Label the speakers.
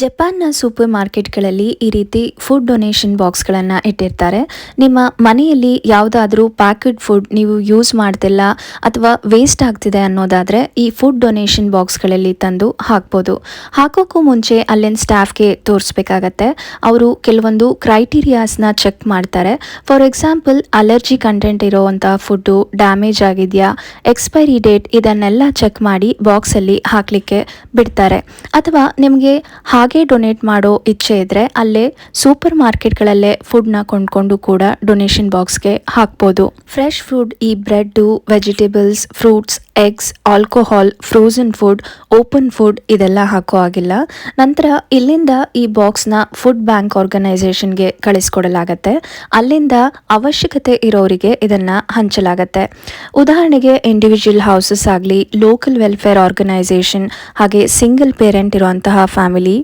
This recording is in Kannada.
Speaker 1: ಜಪಾನ್ನ ಸೂಪರ್ ಮಾರ್ಕೆಟ್ಗಳಲ್ಲಿ ಈ ರೀತಿ ಫುಡ್ ಡೊನೇಷನ್ ಬಾಕ್ಸ್ಗಳನ್ನು ಇಟ್ಟಿರ್ತಾರೆ. ನಿಮ್ಮ ಮನೆಯಲ್ಲಿ ಯಾವುದಾದ್ರೂ ಪ್ಯಾಕೆಡ್ ಫುಡ್ ನೀವು ಯೂಸ್ ಮಾಡ್ತಿಲ್ಲ ಅಥವಾ ವೇಸ್ಟ್ ಆಗ್ತಿದೆ ಅನ್ನೋದಾದರೆ ಈ ಫುಡ್ ಡೊನೇಷನ್ ಬಾಕ್ಸ್ಗಳಲ್ಲಿ ತಂದು ಹಾಕ್ಬೋದು. ಹಾಕೋಕ್ಕೂ ಮುಂಚೆ ಅಲ್ಲಿನ ಸ್ಟಾಫ್ಗೆ ತೋರಿಸ್ಬೇಕಾಗತ್ತೆ. ಅವರು ಕೆಲವೊಂದು ಕ್ರೈಟೀರಿಯಾಸ್ನ ಚೆಕ್ ಮಾಡ್ತಾರೆ. ಫಾರ್ ಎಕ್ಸಾಂಪಲ್, ಅಲರ್ಜಿ ಕಂಟೆಂಟ್ ಇರೋವಂಥ ಫುಡ್ಡು ಡ್ಯಾಮೇಜ್ ಆಗಿದೆಯಾ, ಎಕ್ಸ್ಪೈರಿ ಡೇಟ್, ಇದನ್ನೆಲ್ಲ ಚೆಕ್ ಮಾಡಿ ಬಾಕ್ಸಲ್ಲಿ ಹಾಕಲಿಕ್ಕೆ ಬಿಡ್ತಾರೆ. ಅಥವಾ ನಿಮಗೆ ಹಾಗೆ ಡೊನೇಟ್ ಮಾಡೋ ಇಚ್ಛೆ ಇದ್ದರೆ ಅಲ್ಲೇ ಸೂಪರ್ ಮಾರ್ಕೆಟ್ಗಳಲ್ಲೇ ಫುಡ್ನ ಕೊಂಡ್ಕೊಂಡು ಕೂಡ ಡೊನೇಷನ್ ಬಾಕ್ಸ್ಗೆ ಹಾಕ್ಬೋದು. ಫ್ರೆಶ್ ಫುಡ್, ಈ bread, vegetables, fruits, eggs, alcohol, frozen food, open food ಇದೆಲ್ಲ ಹಾಕೋ ಆಗಿಲ್ಲ. ನಂತರ ಇಲ್ಲಿಂದ ಈ ಬಾಕ್ಸ್ನ ಫುಡ್ ಬ್ಯಾಂಕ್ ಆರ್ಗನೈಸೇಷನ್ಗೆ ಕಳಿಸ್ಕೊಡಲಾಗತ್ತೆ. ಅಲ್ಲಿಂದ ಅವಶ್ಯಕತೆ ಇರೋರಿಗೆ ಇದನ್ನು ಹಂಚಲಾಗತ್ತೆ. ಉದಾಹರಣೆಗೆ ಇಂಡಿವಿಜುವಲ್ ಹೌಸಸ್ ಆಗಲಿ, ಲೋಕಲ್ ವೆಲ್ಫೇರ್ ಆರ್ಗನೈಸೇಷನ್, ಹಾಗೆ ಸಿಂಗಲ್ ಪೇರೆಂಟ್ ಇರುವಂತಹ ಫ್ಯಾಮಿಲಿ